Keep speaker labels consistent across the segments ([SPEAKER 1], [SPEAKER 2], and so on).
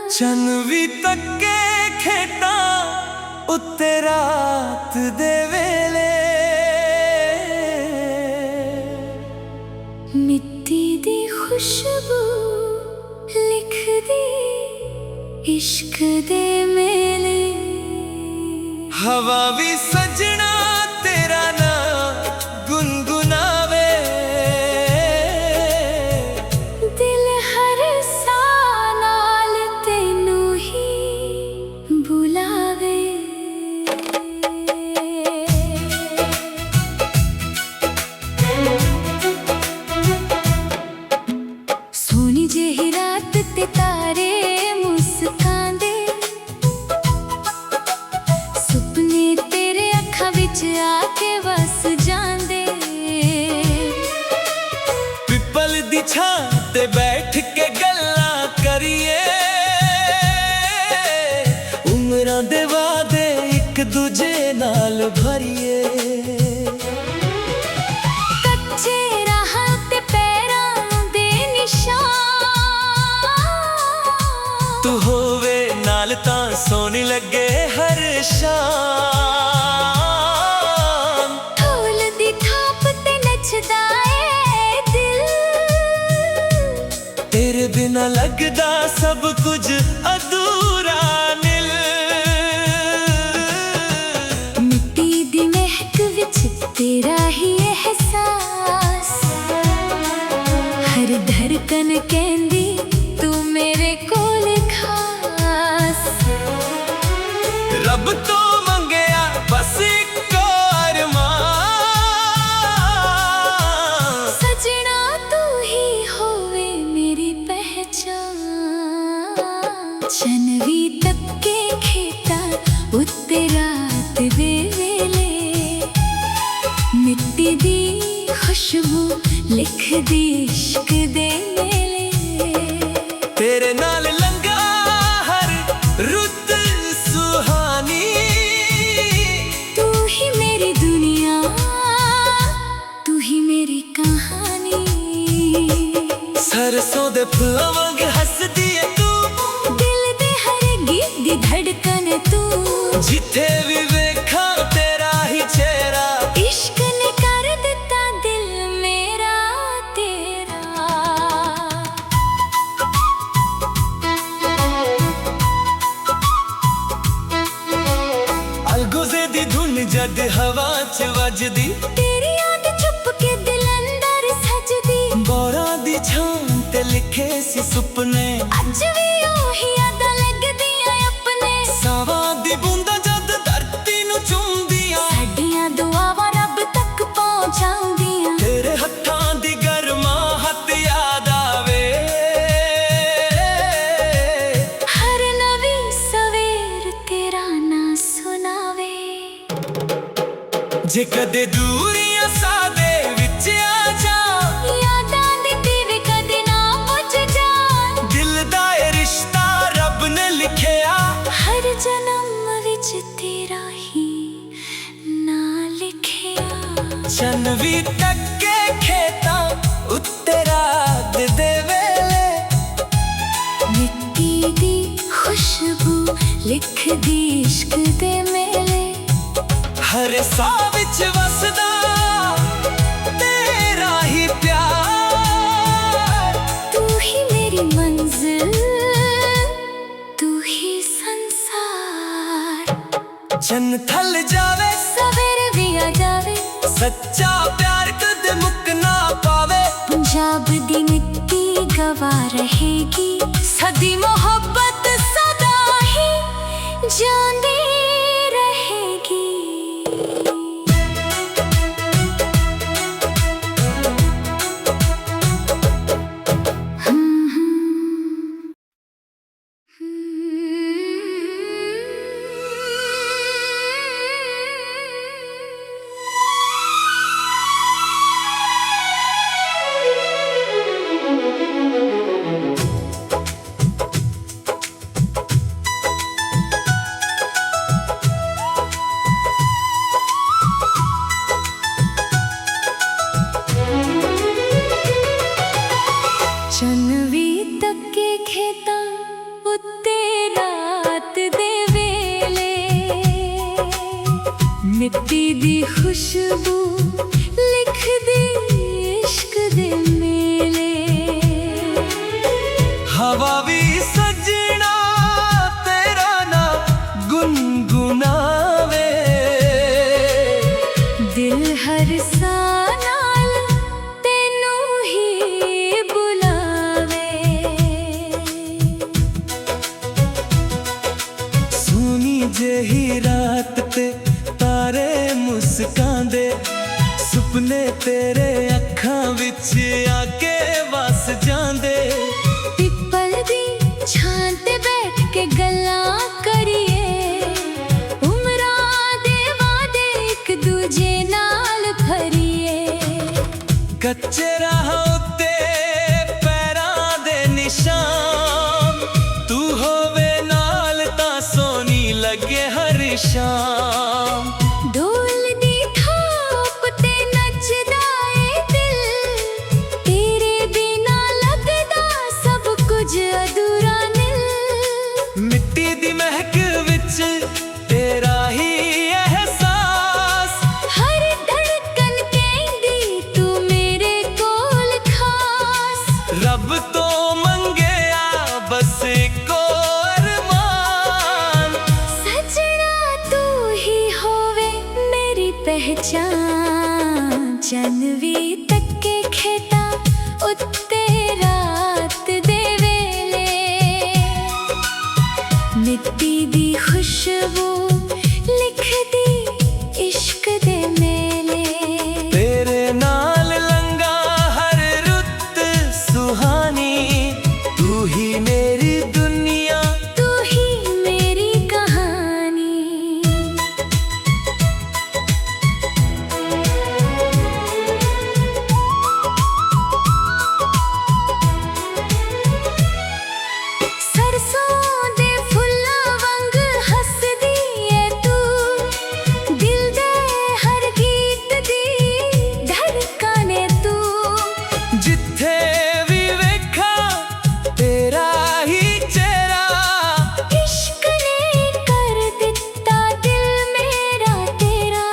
[SPEAKER 1] चन भी तक्के खेता उत्ते रात दे वेले,
[SPEAKER 2] मिट्टी दी खुशबू लिख दी इश्क दे मेले।
[SPEAKER 1] हवा भी सजना तेरा ना गुनगुनावे,
[SPEAKER 2] दिल हर साल तेनू ही बुलावे। सोनी जेही रात ते तारे मुस्कांदे, सुपने तेरे अखां विच आके बस जांदे।
[SPEAKER 1] पिपल दी छां ते बैठ के गल्लां करिए, उमरां दे वादे एक दूजे नाल भरिए।
[SPEAKER 2] कच्चे राहां ते पैरां दे निशान,
[SPEAKER 1] तू होवे नाल तां सोहनी लगे हर शाम।
[SPEAKER 2] ढोल दी थाप ते नचदा ए दिल,
[SPEAKER 1] तेरे बिना लगदा सब कुछ अधूरा नील।
[SPEAKER 2] मिट्टी दी महक विच तेरा ही एहसास, हर धड़कन कहंदी तू मेरे कोल खास।
[SPEAKER 1] रब तो मंगया बस एक अरमान,
[SPEAKER 2] सजना तू ही होवे मेरी पहचान। चन भी तक्के खेता उत्ते रात दे वेले, मिट्टी दी खुशबू लिख दी इश्क दे मेले।
[SPEAKER 1] तेरे नाल लंघा हर रुत सुहानी,
[SPEAKER 2] तू ही मेरी दुनिया, तू ही मेरी कहानी।
[SPEAKER 1] सरसों दे फुल्लां वांग हसदी है तू,
[SPEAKER 2] दिल दे हर गीत दी धड़कन तू।
[SPEAKER 1] जिथे भी वेखा तेरा ही चेहरा,
[SPEAKER 2] इश्क ने कर दिता दिल मेरा तेरा।
[SPEAKER 1] अलगुजे दी धुन जद हवा च वजदी,
[SPEAKER 2] तेरी याद चुप के दिल अंदर सजदी।
[SPEAKER 1] बोरां दी छां ते लिखे सी सुपने,
[SPEAKER 2] अज भी ओही यादां लगदियां अपने।
[SPEAKER 1] सावां दी बूंदां जद धरती नूं चुमदियां,
[SPEAKER 2] साडियां दुआवां रब तक पहुंचाउंदियां।
[SPEAKER 1] तेरे हत्थां दी गरमाहट याद आवे,
[SPEAKER 2] हर नवी सवेर तेरा ना सुनावे।
[SPEAKER 1] जे कदे दूरियां सादे विच आ जा,
[SPEAKER 2] यादां दी दीवे कदे ना बुझ जान।
[SPEAKER 1] दिल दा ए रिश्ता रब ने लिखिया,
[SPEAKER 2] हर जन्म विच तेरा ही ना लिखिया।
[SPEAKER 1] चन भी तक्के खेता उत्ते रात दे वेले,
[SPEAKER 2] मिट्टी दी खुशबू लिख दी इश्क दे मेले।
[SPEAKER 1] हर साह विच वसदा तेरा ही प्यार।
[SPEAKER 2] तू ही मेरी मंजिल, तू ही संसार।
[SPEAKER 1] चन थल जावे
[SPEAKER 2] सवेरे भी आ जावे,
[SPEAKER 1] सच्चा प्यार कदे मुक ना पावे।
[SPEAKER 2] पंजाब दी मिट्टी गवाह रहेगी, सदी मोहब्बत सदा ही जांदी रहेगी। चन भी तक्के खेतां उत्ते ਮਿੱਟੀ ਦੀ ਖੁਸ਼ਬੂ ਲਿਖਦੀ ਇਸ਼ਕ ਦੇ ਮੇਲੇ
[SPEAKER 1] हवा भी सजना तेरा ना गुनगुनावे
[SPEAKER 2] ਦਿਲ ਹਰ ਸਾਹ ਨਾਲ ਤੈਨੂੰ ਹੀ ਬੁਲਾਵੇ
[SPEAKER 1] सोनी जेही रात ते तारे मुस्कांदे सुपने तेरे अखां विच आके वस जांदे
[SPEAKER 2] ਪਿੱਪਲ ਦੀ ਛਾਂ ਤੇ ਬੈਠ ਕੇ ਗੱਲਾਂ ਕਰੀਏ ਉਮਰਾਂ ਦੇ ਵਾਅਦੇ ਇੱਕ ਦੂਜੇ ਨਾਲ ਭਰੀਏ
[SPEAKER 1] ਕੱਚੇ ਰਾਹ ਉੱਤੇ ਪੈਰਾਂ ਦੇ ਨਿਸ਼ਾਨ ਤੂੰ ਹੋਵੇ ਨਾਲ ਤਾਂ ਸੋਹਣੀ ਲੱਗੇ ਹਰ ਸ਼ਾਮ
[SPEAKER 2] ਢੋਲ ਦੀ ਥਾਪ ਤੇ ਨੱਚਦਾ ਏ ਦਿਲ ਤੇਰੇ ਬਿਨਾ ਲੱਗਦਾ ਸਭ ਕੁਝ ਅਧੂਰਾ ਨੀਲ
[SPEAKER 1] ਮਿੱਟੀ ਦੀ ਮਹਿਕ ਵਿੱਚ ਤੇਰਾ ਹੀ ਅਹਿਸਾਸ
[SPEAKER 2] ਹਰ ਧੜਕਨ ਕਹਿੰਦੀ ਤੂੰ ਮੇਰੇ ਕੋਲ ਖਾਸ
[SPEAKER 1] ਰੱਬ ਤੋਂ ਮੰਗਿਆ ਬਸ ਇੱਕੋ ਅਰਮਾਨ
[SPEAKER 2] ਸਜਣਾ ਤੂੰ ਹੀ ਹੋਵੇ ਮੇਰੀ ਪਹਿਚਾਨ ਚੰਨ ਵੀ ਤੱਕੇ ਖੇਤਾਂ ਉੱਤੇ ਰਾਤ ਦੇ ਵੇਲੇ ਮਿੱਟੀ ਦੀ ਖੁਸ਼ਬੂ ਲਿਖਦੀ ਇਸ਼ਕ ਦੇ ਮੇਲੇ
[SPEAKER 1] ਤੇਰੇ ਨਾਲ ਲੰਘਾ ਹਰ ਰੁੱਤ ਸੁਹਾਨੀ ਤੂੰ ਹੀ ਮੇਰੀ ਦੁਨੀਆ
[SPEAKER 2] ਤੂੰ ਹੀ ਮੇਰੀ ਕਹਾਣੀ ਸਰਸੋਂ ਦੇ ਫੁੱਲਾਂ ਵਾਂਗ ਹੱਸਦੀ ਏ ਤੂੰ ਦਿਲ ਦੇ ਹਰ ਗੀਤ ਦੀ ਧੜਕਣ ਏ ਤੂੰ
[SPEAKER 1] ਜਿੱਥੇ ਵੀ ਵੇਖਾਂ ਤੇਰਾ ਹੀ ਚਿਹਰਾ
[SPEAKER 2] ਇਸ਼ਕ ਨੇ ਕਰ ਦਿੱਤਾ ਦਿਲ ਮੇਰਾ ਤੇਰਾ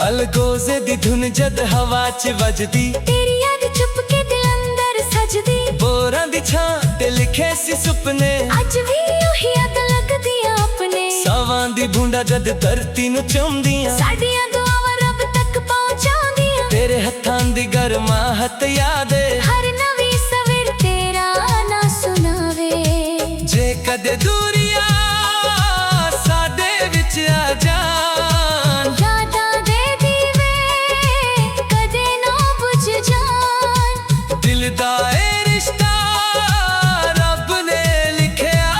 [SPEAKER 1] ਅਲਗੋਜ਼ੇ ਦੀ ਧੁਨ ਜਦ ਹਵਾ 'ਚ ਵੱਜਦੀ
[SPEAKER 2] ਤੇਰੀ ਯਾਦ ਚੁਪਕੇ ਦਿਲ ਅੰਦਰ ਸਜਦੀ
[SPEAKER 1] ਬੋਰਾਂ ਦੀ ਛਾਂ ਤੇ ਲਿਖੇ ਸੀ ਸੁਪਨੇ
[SPEAKER 2] ਅੱਜ ਵੀ ਉਹੀ ਯਾਦ ਲੱਗਦੀ ਆ ਆਪਣੇ
[SPEAKER 1] ਸਾਵਾਂ ਦੀ ਬੂੰਦਾਂ ਜਦ ਧਰਤੀ ਨੂੰ ਚੁੰਮਦੀਆਂ
[SPEAKER 2] ਸਾਡੀਆਂ ਦੁਆਵਾਂ ਰੱਬ ਤੱਕ ਪਹੁੰਚਾਉਂਦੀਆਂ
[SPEAKER 1] ਤੇਰੇ ਹੱਥਾਂ ਦੀ ਗਰਮਾਹਟ ਯਾਦ ਏ
[SPEAKER 2] ਹਰ ਨਵੀਂ ਸਵੇਰ ਤੇਰਾ ਨਾ ਸੁਣਾਵੇ
[SPEAKER 1] ਜੇ ਕਦੇ ਦੂਰੀਆਂ ਸਾਡੇ ਵਿੱਚ ਆ ਜਾਣ
[SPEAKER 2] ਯਾਦਾਂ ਦੇ ਦੀਵੇ ਕਦੇ ਨਾ ਬੁਝ ਜਾਣ
[SPEAKER 1] ਦਿਲ ਦਾ ਇਹ ਰਿਸ਼ਤਾ ਰੱਬ ਨੇ ਲਿਖਿਆ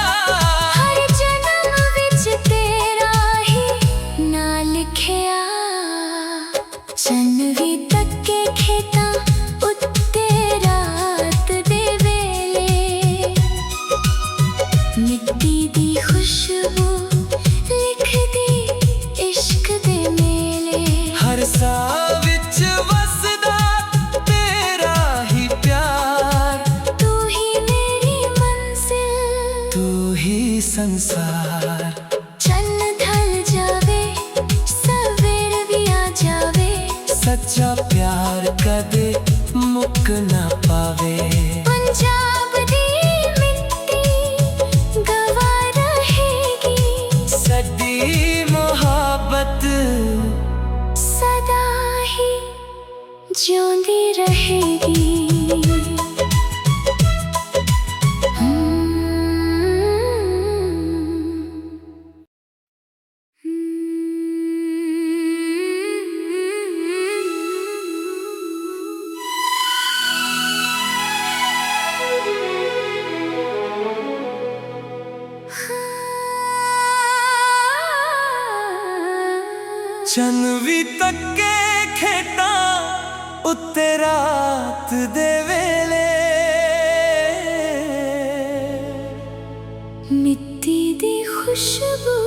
[SPEAKER 2] ਹਰ ਜਨਮ ਵਿੱਚ ਤੇਰਾ ਹੀ ਨਾਂ ਲਿਖਿਆ ਚੰਨ ਵੀ ਤੱਕੇ ਖੇਤਾਂ ਉੱਤੇ ਰਾਤ ਦੇ ਵੇਲੇ ਮਿੱਟੀ ਦੀ ਖੁਸ਼ਬੂ ਲਿਖਦੀ ਇਸ਼ਕ ਦੇ ਮੇਲੇ
[SPEAKER 1] ਹਰ ਸਾਹ ਵਿੱਚ ਵਸਦਾ ਤੇਰਾ ਹੀ ਪਿਆਰ
[SPEAKER 2] ਤੂੰ ਹੀ ਮੇਰੀ ਮੰਜ਼ਿਲ
[SPEAKER 1] ਤੂੰ ਹੀ ਸੰਸਾਰ
[SPEAKER 2] ਚੰਨ ਢਲ ਜਾਵੇ ਸਵੇਰ ਵੀ ਆ ਜਾਵੇ
[SPEAKER 1] ਸੱਚਾ ਪਿਆਰ ਕਦੇ ਮੁੱਕ ਨਾ ਪਾਵੇ
[SPEAKER 2] ਪੰਜਾਬ ਦੀ ਮਿੱਟੀ ਗਵਾ ਰਹੇਗੀ
[SPEAKER 1] ਸਾਡੀ ਮੁਹੱਬਤ
[SPEAKER 2] ਸਦਾ ਹੀ ਜਿਉਂਦੀ ਰਹੇਗੀ
[SPEAKER 1] ਚੰਨ ਵੀ ਤੱਕੇ ਖੇਤਾਂ ਉੱਤੇ ਰਾਤ ਦੇ ਵੇਲੇ
[SPEAKER 2] ਮਿੱਟੀ ਦੀ ਖੁਸ਼ਬੂ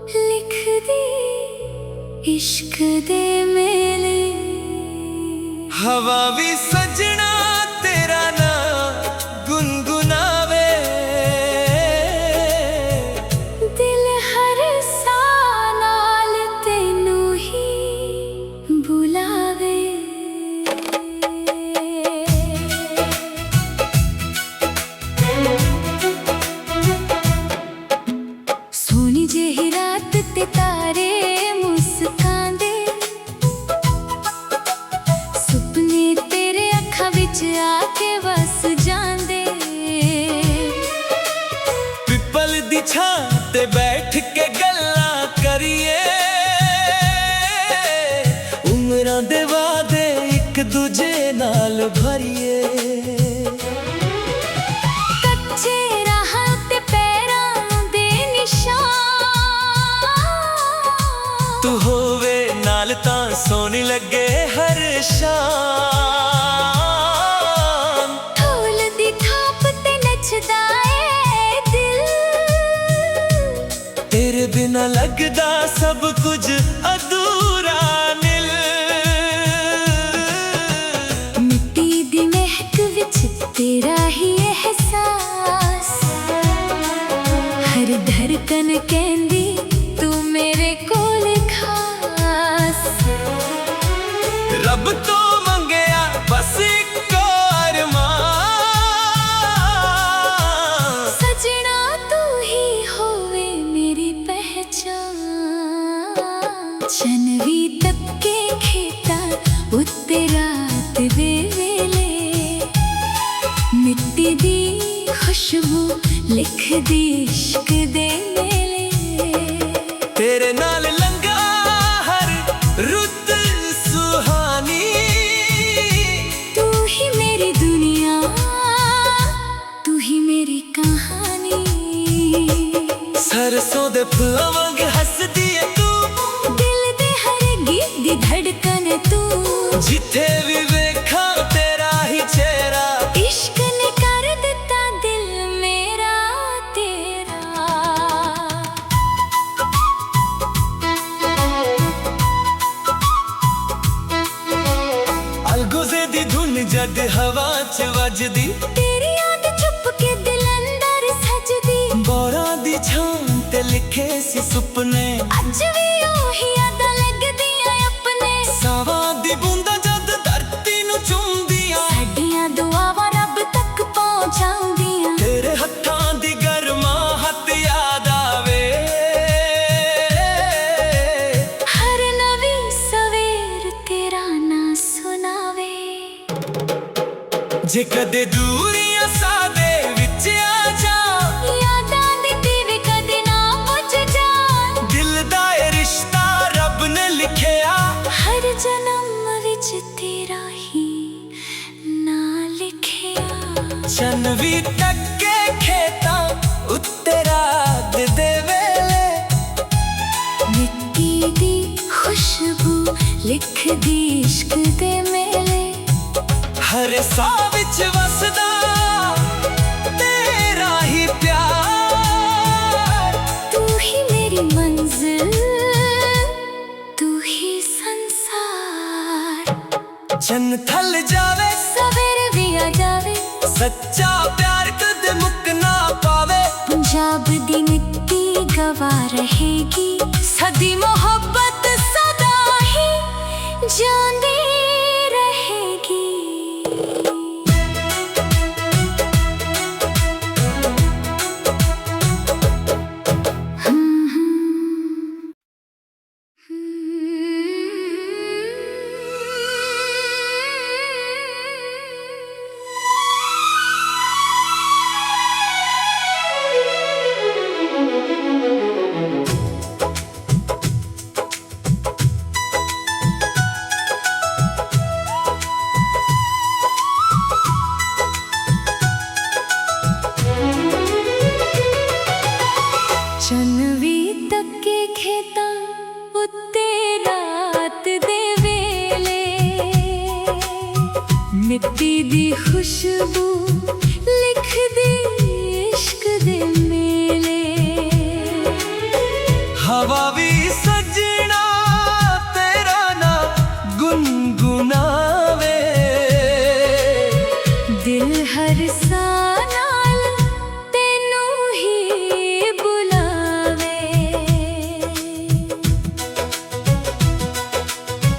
[SPEAKER 2] ਲਿਖਦੀ ਇਸ਼ਕ ਦੇ ਮੇਲੇ
[SPEAKER 1] ਹਵਾ ਵੀ ਸਜਣਾ ਤੇਰਾ ਨਾ ਗੁਨਗੁਨਾਵੇ
[SPEAKER 2] ਦਿਲ ਹਰ ਸਾਹ ਨਾਲ ਤੈਨੂੰ
[SPEAKER 1] ਛਾਂ ਤੇ ਬੈਠ ਕੇ ਗੱਲਾਂ ਕਰੀਏ, ਉਮਰਾਂ ਦੇ ਵਾਅਦੇ ਇੱਕ ਦੂਜੇ ਨਾਲ ਭਰੀਏ।
[SPEAKER 2] ਕੱਚੇ ਰਾਹਾਂ ਤੇ ਪੈਰਾਂ ਦੇ ਨਿਸ਼ਾਨ,
[SPEAKER 1] ਤੂੰ ਹੋਵੇ ਨਾਲ ਤਾਂ ਸੋਹਣੀ ਲੱਗੇ ਹਰ ਸ਼ਾਮ।
[SPEAKER 2] ਢੋਲ ਦੀ ਥਾਪ ਤੇ ਨੱਚਦਾ ਏ ਦਿਲ,
[SPEAKER 1] ਤੇਰੇ ਬਿਨਾਂ ਲੱਗਦਾ ਸਭ ਕੁਝ ਅਧੂਰਾ ਨੀਲ।
[SPEAKER 2] ਮਿੱਟੀ ਦੀ ਮਹਿਕ ਵਿੱਚ ਤੇਰਾ ਹੀ ਅਹਿਸਾਸ, ਹਰ ਧੜਕਨ ਕਹਿੰਦੀ ਤੂੰ ਮੇਰੇ ਕੋਲ ਖਾਸ।
[SPEAKER 1] ਰੱਬ ਤੋਂ ਮੰਗਿਆ ਬਸ ਇੱਕੋ ਅਰਮਾਨ,
[SPEAKER 2] ਸਜਣਾ ਤੂੰ ਹੀ ਹੋਵੇ ਮੇਰੀ ਪਹਿਚਾਨ। ਚੰਨ ਵੀ ਤੱਕੇ ਖੇਤਾਂ ਉੱਤੇ ਰਾਤ ਦੇ ਵੇਲੇ, ਮਿੱਟੀ ਦੀ ਖੁਸ਼ਬੂ ਲਿਖਦੀ ਇਸ਼ਕ ਦੇ ਮੇਲੇ।
[SPEAKER 1] ਤੇਰੇ ਨਾਲ ਲੰਘਾ ਹਰ ਰੁੱਤ ਸੁਹਾਨੀ,
[SPEAKER 2] ਤੂੰ ਹੀ ਮੇਰੀ ਦੁਨੀਆ, ਤੂੰ ਹੀ ਮੇਰੀ ਕਹਾਣੀ।
[SPEAKER 1] ਸਰਸੋਂ ਦੇ ਫੁੱਲਾਂ ਵਾਂਗ ਹੱਸਦੀ ਏ ਤੂੰ,
[SPEAKER 2] ਦਿਲ ਦੇ ਹਰ ਗੀਤ ਦੀ ਧੜਕਨ ਤੂੰ।
[SPEAKER 1] ਜਿੱਥੇ ਵੀ ਵੇਖਾਂ ਤੇਰਾ ਹੀ ਚਿਹਰਾ,
[SPEAKER 2] ਇਸ਼ਕ ਨੇ ਕਰ ਦਿੱਤਾ ਦਿਲ ਮੇਰਾ ਤੇਰਾ।
[SPEAKER 1] ਅਲਗੋਜ਼ੇ ਦੀ ਧੁਨ ਜਦ ਹਵਾ 'ਚ ਵੱਜਦੀ,
[SPEAKER 2] ਤੇਰੀ ਯਾਦ ਚੁੱਪ ਕੇ ਦਿਲ ਅੰਦਰ ਸਜਦੀ।
[SPEAKER 1] ਬੋਰਾਂ ਦੀ ਛਾਂ ਤੇ ਲਿਖੇ ਸੀ ਸੁਪਨੇ,
[SPEAKER 2] ਅੱਜ ਵੀ ਉਹੀ ਯਾਦਾਂ ਲੱਗਦੀਆਂ ਆਪਣੇ।
[SPEAKER 1] ਸਾਵਾਂ ਦੀ ਬੂੰਦਾਂ ਜਦ ਧਰਤੀ ਨੂੰ ਚੁੰਮਦੀਆਂ,
[SPEAKER 2] ਸਾਡੀਆਂ ਦੁਆਵਾਂ ਰੱਬ ਤੱਕ ਪਹੁੰਚਾਉਂਦੀਆਂ।
[SPEAKER 1] ਤੇਰੇ ਹੱਥਾਂ ਦੀ ਗਰਮਾਹਟ ਯਾਦ ਆਵੇ,
[SPEAKER 2] ਹਰ ਨਵੀਂ ਸਵੇਰ ਤੇਰਾ ਨਾਂ ਸੁਣਾਵੇ।
[SPEAKER 1] ਜੇ ਕਦੇ ਦੂਰੀਆਂ ਸਾਦੇ ਵਿੱਚ ਆ ਜਾ,
[SPEAKER 2] ਯਾਦਾਂ ਦੀ ਦੀਵੇ ਕਦੇ ਨਾ ਬੁਝ ਜਾਣ।
[SPEAKER 1] ਦਿਲ ਦਾ ਇਹ ਰਿਸ਼ਤਾ ਰੱਬ ਨੇ ਲਿਖਿਆ,
[SPEAKER 2] ਹਰ ਜਨਮ ਵਿੱਚ ਤੇਰਾ ਹੀ ਨਾਂ ਲਿਖਿਆ।
[SPEAKER 1] ਚੰਨ ਵੀ ਤੱਕੇ ਖੇਤਾਂ ਉੱਤੇ ਰਾਤ ਦੇ ਵੇਲੇ,
[SPEAKER 2] ਮਿੱਟੀ ਦੀ ਖੁਸ਼ਬੂ ਲਿਖਦੀ ਇਸ਼ਕ ਦੇ ਮੇਲੇ।
[SPEAKER 1] ਹਰ ਸਾਹ ਵਿੱਚ ਵਸਦਾ ਤੇਰਾ ਹੀ ਪਿਆਰ,
[SPEAKER 2] ਤੂੰ ਹੀ ਮੇਰੀ ਮੰਜ਼ਿਲ, ਤੂੰ ਹੀ ਸੰਸਾਰ।
[SPEAKER 1] ਚੰਨ ਥੱਲ ਜਾਵੇ
[SPEAKER 2] ਸਵੇਰੇ ਵੀ ਆ ਜਾਵੇ,
[SPEAKER 1] ਸੱਚਾ ਪਿਆਰ ਕਦੇ ਮੁੱਕ ਨਾ ਪਾਵੇ।
[SPEAKER 2] ਪੰਜਾਬ ਦੀ ਮਿੱਟੀ ਗਵਾ ਰਹੇਗੀ, ਸਦੀ ਮੁਹੱਬਤ ਸਦਾ ਹੀ ਜਾਂਦੀ ਰਹੇਗੀ। ਚੰਨ ਵੀ ਤੱਕੇ ਖੇਤਾਂ ਉੱਤੇ ਰਾਤ ਦੇ ਵੇਲੇ, ਮਿੱਟੀ ਦੀ ਖੁਸ਼ਬੂ ਲਿਖਦੀ ਇਸ਼ਕ ਦੇ ਮੇਲੇ।
[SPEAKER 1] ਹਵਾ ਵੀ ਸਜਣਾ ਤੇਰਾ ਨਾ ਗੁਨਗੁਨਾਵੇ,
[SPEAKER 2] ਦਿਲ ਹਰ ਸਾਹ ਨਾਲ ਤੈਨੂੰ ਹੀ ਬੁਲਾਵੇ।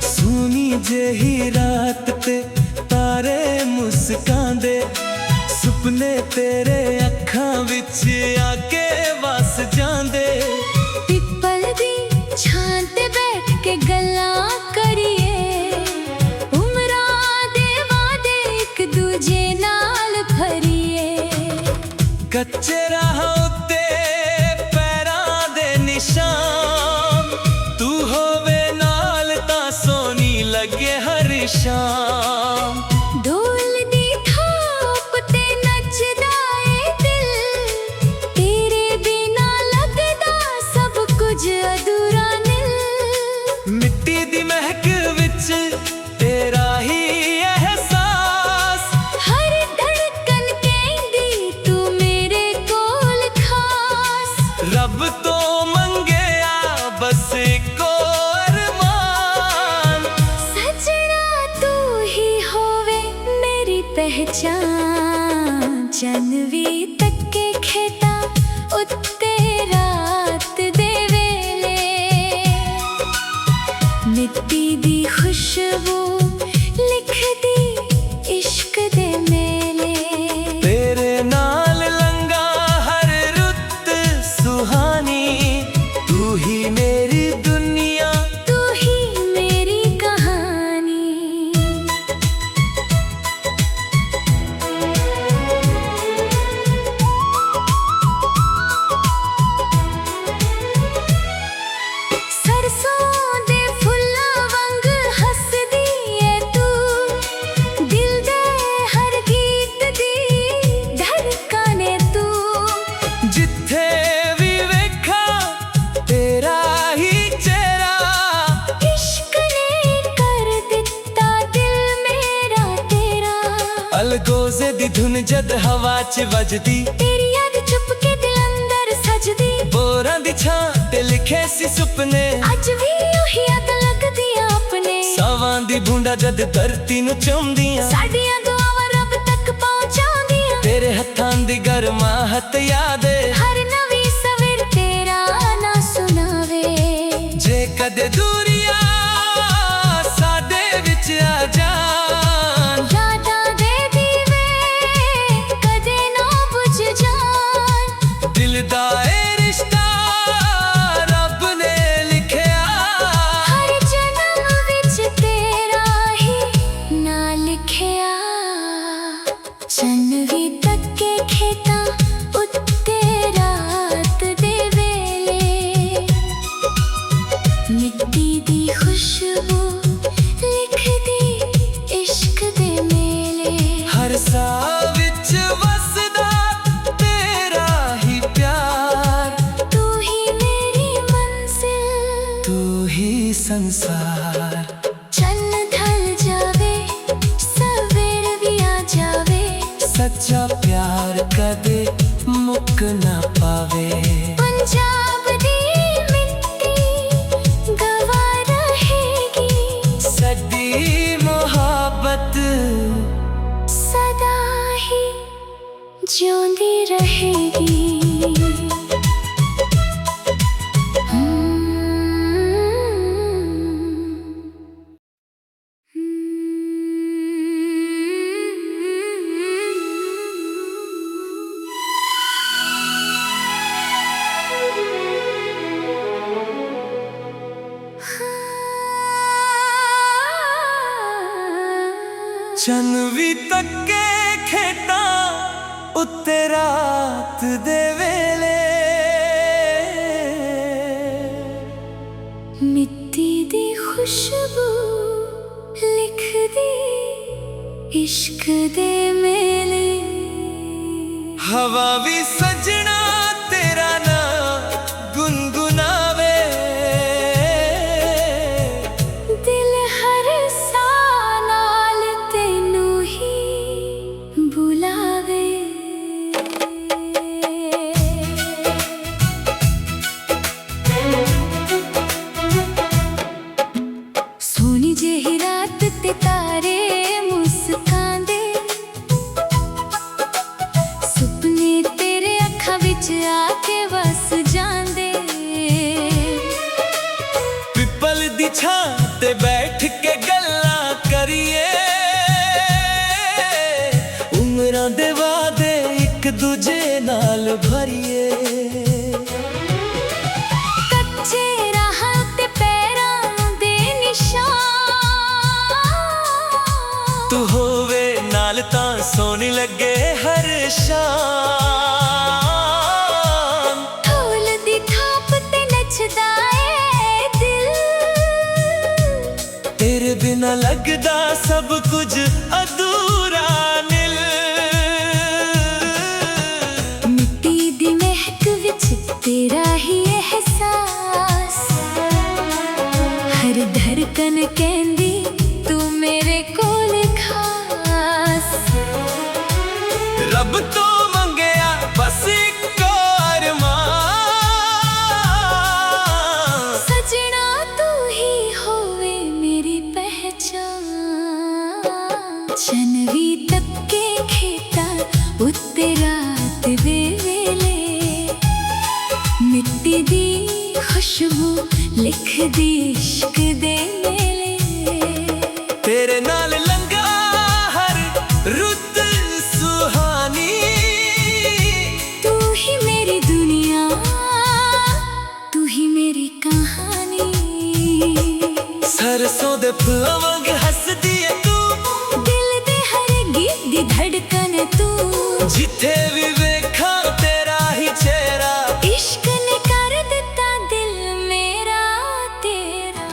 [SPEAKER 1] ਸੋਹਣੀ ਜਿਹੀ ਰਾਤ ਤੇ ਤਾਰੇ ਮੁਸਕਾਂਦੇ, ਸੁਪਨੇ ਤੇਰੇ ਅੱਖਾਂ ਵਿੱਚ ਆ ਕੇ ਵਸ ਜਾਂਦੇ।
[SPEAKER 2] ਪਿੱਪਲ ਦੀ ਛਾਂ ਤੇ ਬੈਠ ਕੇ ਗੱਲਾਂ ਕਰੀਏ, ਉਮਰਾਂ ਦੇ ਵਾਅਦੇ ਇੱਕ ਦੂਜੇ ਨਾਲ ਭਰੀਏ।
[SPEAKER 1] ਕੱਚੇ ਰਾਹਾਂ ਉੱਤੇ
[SPEAKER 2] ਵੀ ਤੱਕੇ ਖੇਤਾਂ ਉੱਤੇ ਰਾਤ ਦੇ ਵੇਲੇ ਮਿੱਟੀ ਦੀ ਖੁਸ਼ਬੂ ਲਿਖਦੀ ਇਸ਼ਕ ਦੇ ਮੇਲੇ
[SPEAKER 1] ਤੇਰੇ ਨਾਲ ਲੰਘਾ ਹਰ ਰੁੱਤ ਸੁਹਾਨੀ ਤੂੰ ਹੀ ਮੇਰੀ ਦੁਨੀਆ
[SPEAKER 2] ਤੂੰ ਹੀ ਮੇਰੀ ਕਹਾਣੀ ਸਰਸੋਂ ਦੇ ਫੁੱਲਾਂ ਵਾਂਗ ਹੱਸਦੀ ਏ ਤੂੰ ਦਿਲ ਦੇ ਹਰ ਗੀਤ ਦੀ ਧੜਕਣ ਏ ਤੂੰ
[SPEAKER 1] ਜਿੱਥੇ ਵੀ ਵੇਖਾਂ ਤੇਰਾ ਹੀ ਚਿਹਰਾ
[SPEAKER 2] ਇਸ਼ਕ ਨੇ ਕਰ ਦਿੱਤਾ ਦਿਲ ਮੇਰਾ ਤੇਰਾ
[SPEAKER 1] ਅਲਗੋਜ਼ੇ ਦੀ ਧੁਨ ਜਦ ਹਵਾ 'ਚ ਵੱਜਦੀ
[SPEAKER 2] ਤੇਰੀ ਯਾਦ ਚੁੱਪ ਕੇ ਦਿਲ ਅੰਦਰ ਸਜਦੀ
[SPEAKER 1] ਬੋਰਾਂ ਦੀ ਛਾਂ ਤੇ ਲਿਖੇ ਸੀ ਸੁਪਨੇ
[SPEAKER 2] ਅੱਜ ਵੀ ਉਹੀ ਯਾਦ ਲੱਗਦੀ ਆ ਆਪਣੇ
[SPEAKER 1] ਸਾਵਾਂ ਦੀ ਬੂੰਦਾਂ ਜਦ ਧਰਤੀ ਨੂੰ ਚੁੰਮਦੀਆਂ
[SPEAKER 2] ਸਾਡੀਆਂ ਦੁਆਵਾਂ ਰੱਬ ਤੱਕ ਪਹੁੰਚਾਉਂਦੀਆਂ
[SPEAKER 1] ਤੇਰੇ ਹੱਥਾਂ ਦੀ ਗਰਮਾਹਟ ਯਾਦ ਏ
[SPEAKER 2] ਹਰ ਨਵੀਂ ਸਵੇਰ ਤੇਰਾ ਨਾ ਸੁਣਾਵੇ
[SPEAKER 1] ਜੇ ਕਦੇ ਦੂਰੀਆਂ ਸਾਡੇ ਵਿੱਚ ਆ ਜਾਣ
[SPEAKER 2] ਯਾਦਾਂ ਦੇ ਦੀਵੇ ਕਦੇ ਨਾ ਬੁਝ ਜਾਣ
[SPEAKER 1] ਦਿਲ ਦਾ ਇਹ ਰਿਸ਼ਤਾ ਰੱਬ ਨੇ ਲਿਖਿਆ
[SPEAKER 2] ਹਰ ਜਨਮ ਵਿੱਚ ਤੇਰਾ ਹੀ ਨਾਂ ਲਿਖਿਆ ਚੰਨ ਵੀ ਤੱਕੇ ਖੇਤਾਂ ਉੱਤੇ ਰਾਤ ਦੇ ਵੇਲੇ ਮਿੱਟੀ ਦੀ ਖੁਸ਼ਬੂ ਲਿਖਦੀ ਇਸ਼ਕ ਦੇ ਮੇਲੇ
[SPEAKER 1] ਹਰ ਸਾਹ ਵਿੱਚ ਵਸਦਾ ਤੇਰਾ ਹੀ ਪਿਆਰ
[SPEAKER 2] ਤੂੰ ਹੀ ਮੇਰੀ ਮੰਜ਼ਿਲ
[SPEAKER 1] ਤੂੰ ਹੀ ਸੰਸਾਰ
[SPEAKER 2] ਚੰਨ ਢਲ ਜਾਵੇ ਸਵੇਰ ਵੀ ਆ ਜਾਵੇ
[SPEAKER 1] ਸੱਚਾ ਪਿਆਰ ਕਦੇ ਮੁੱਕ ਨਾ ਪਾਵੇ
[SPEAKER 2] ਪੰਜਾਬ ਦੀ ਮਿੱਟੀ ਗਵਾ ਰਹੇਗੀ
[SPEAKER 1] ਸਾਡੀ ਮੁਹੱਬਤ
[SPEAKER 2] ਸਦਾ ਹੀ ਜਿਉਂਦੀ ਰਹੇਗੀ
[SPEAKER 1] ਚੰਨ ਵੀ ਤੱਕੇ ਖੇਤਾਂ ਉੱਤੇ ਰਾਤ ਦੇ ਵੇਲੇ
[SPEAKER 2] ਮਿੱਟੀ ਦੀ ਖੁਸ਼ਬੂ ਲਿਖਦੀ ਇਸ਼ਕ ਦੇ ਮੇਲੇ
[SPEAKER 1] ਹਵਾ ਵੀ ਸਜਣਾ ਤੇਰਾ ਨਾਂ ਗੁਨਗੁਨਾਵੇ
[SPEAKER 2] ਦਿਲ ਹਰ ਸਾਹ ਨਾਲ ਤੈਨੂੰ ਹੀ ਬੁਲਾਵੇ ਸੋਹਣੀ ਜਿਹੀ ਰਾਤ ਤੇ ਤਾਰੇ ਮੁਸਕਾਉਂਦੇ ਸੁਪਨੇ ਤੇਰੇ ਅੱਖਾਂ ਵਿੱਚ ਆ ਕੇ ਵਸ ਜਾਂਦੇ
[SPEAKER 1] ਪਿੱਪਲ ਦੀ ਛਾਂ ਤੇ ਬੈਠ ਕੇ ਗੱਲਾਂ ਕਰੀਏ ਉਮਰਾਂ ਦੇ ਵਾਅਦੇ ਇੱਕ ਦੂਜੇ ਨਾਲ ਭਰੀਏ
[SPEAKER 2] ਕੱਚੇ ਰਾਹਾਂ ਤੇ ਪੈਰਾਂ ਦੇ ਨਿਸ਼ਾਨ
[SPEAKER 1] ਤੂੰ ਹੋਵੇ ਨਾਲ ਤਾਂ ਸੋਹਣੀ ਲੱਗੇ ਹਰ ਸ਼ਾਮ
[SPEAKER 2] ਢੋਲ ਦੀ ਥਾਪ ਤੇ ਨੱਚਦਾ ਏ ਦਿਲ
[SPEAKER 1] ਤੇਰੇ ਬਿਨਾ ਲੱਗਦਾ ਸਭ ਕੁਝ ਅਧੂਰਾ ਨੀਲ
[SPEAKER 2] ਮਿੱਟੀ ਦੀ ਮਹਿਕ ਵਿੱਚ ਤੇਰਾ ਹੀ ਅਹਿਸਾਸ ਹਰ ਧੜਕਨ ਕਹਿੰਦੀ ਤੂੰ ਮੇਰੇ ਕੋਲ ਖਾਸ
[SPEAKER 1] ਰੱਬ ਤੋਂ ਮੰਗਿਆ ਬਸ ਇੱਕ ਅਰਮਾਨ
[SPEAKER 2] ਸਜਣਾ ਤੂੰ ਹੀ ਹੋਵੇ ਮੇਰੀ ਪਹਿਚਾਨ ਦੇ ਵੇਲੇ ਮਿੱਟੀ ਦੀ ਖੁਸ਼ਬੂ ਲਿਖਦੀ ਇਸ਼ਕ ਦੇ ਮੇਲੇ
[SPEAKER 1] ਤੇਰੇ ਨਾਲ ਲੰਘਾ ਹਰ ਰੁੱਤ ਸੁਹਾਨੀ
[SPEAKER 2] तू ही मेरी दुनिया तू ही मेरी कहानी
[SPEAKER 1] सरसों दे फुल्लां वांग हसदी है तू
[SPEAKER 2] दिल दे हर गीत दी धड़कन तू
[SPEAKER 1] जिथे भी वेखा तेरा ही चेहरा
[SPEAKER 2] इश्क ने कर दिता दिल मेरा तेरा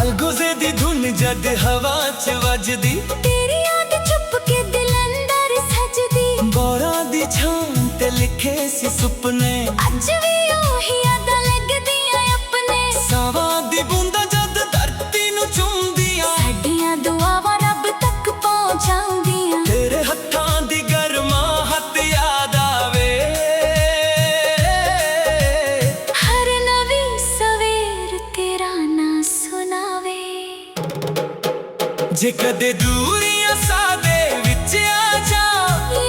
[SPEAKER 1] अलगुजे दी धुन जद हवा च वजदी
[SPEAKER 2] तेरी याद चुप के दिल अंदर सजदी
[SPEAKER 1] बोरा दी छां ते लिखे सी सुपने
[SPEAKER 2] अज भी ओही यादां लगदियां अपने
[SPEAKER 1] सावां दी बूंदा जद धरती नु चुमदियां
[SPEAKER 2] साडियां दुआवां रब तक पहुंचाउंदियां
[SPEAKER 1] तेरे हत्थां दी गरमाहट याद आवे
[SPEAKER 2] हर नवी सवेर तेरा ना सुनावे
[SPEAKER 1] जे कदे दूरियां सादे विच आ जा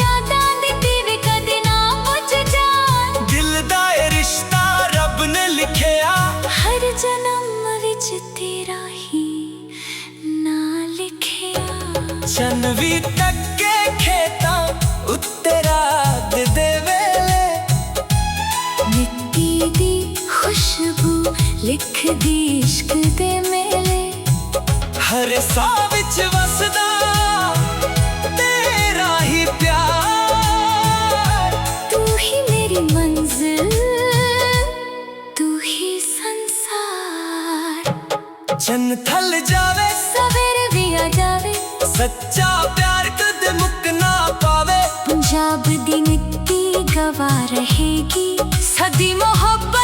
[SPEAKER 2] यादां दी दीवे कदे ना बुझ जान
[SPEAKER 1] दिल दा ए रिश्ता रब ने लिखिया
[SPEAKER 2] हर जन्म विच तेरा ही ना लिखिया
[SPEAKER 1] चन भी तके खेतां उत्ते रात दे वेले
[SPEAKER 2] मिट्टी दी खुशबू लिखदी इश्क दे मेले
[SPEAKER 1] हर साह विच वसदा तेरा ही प्यार
[SPEAKER 2] तू ही मेरी मंजिल तू ही संसार
[SPEAKER 1] जन थल जावे
[SPEAKER 2] सवेरे भी आ जावे
[SPEAKER 1] सच्चा प्यार कदे मुक ना पावे
[SPEAKER 2] पंजाब दी मिट्टी गवा रहेगी सदी मोहब्बत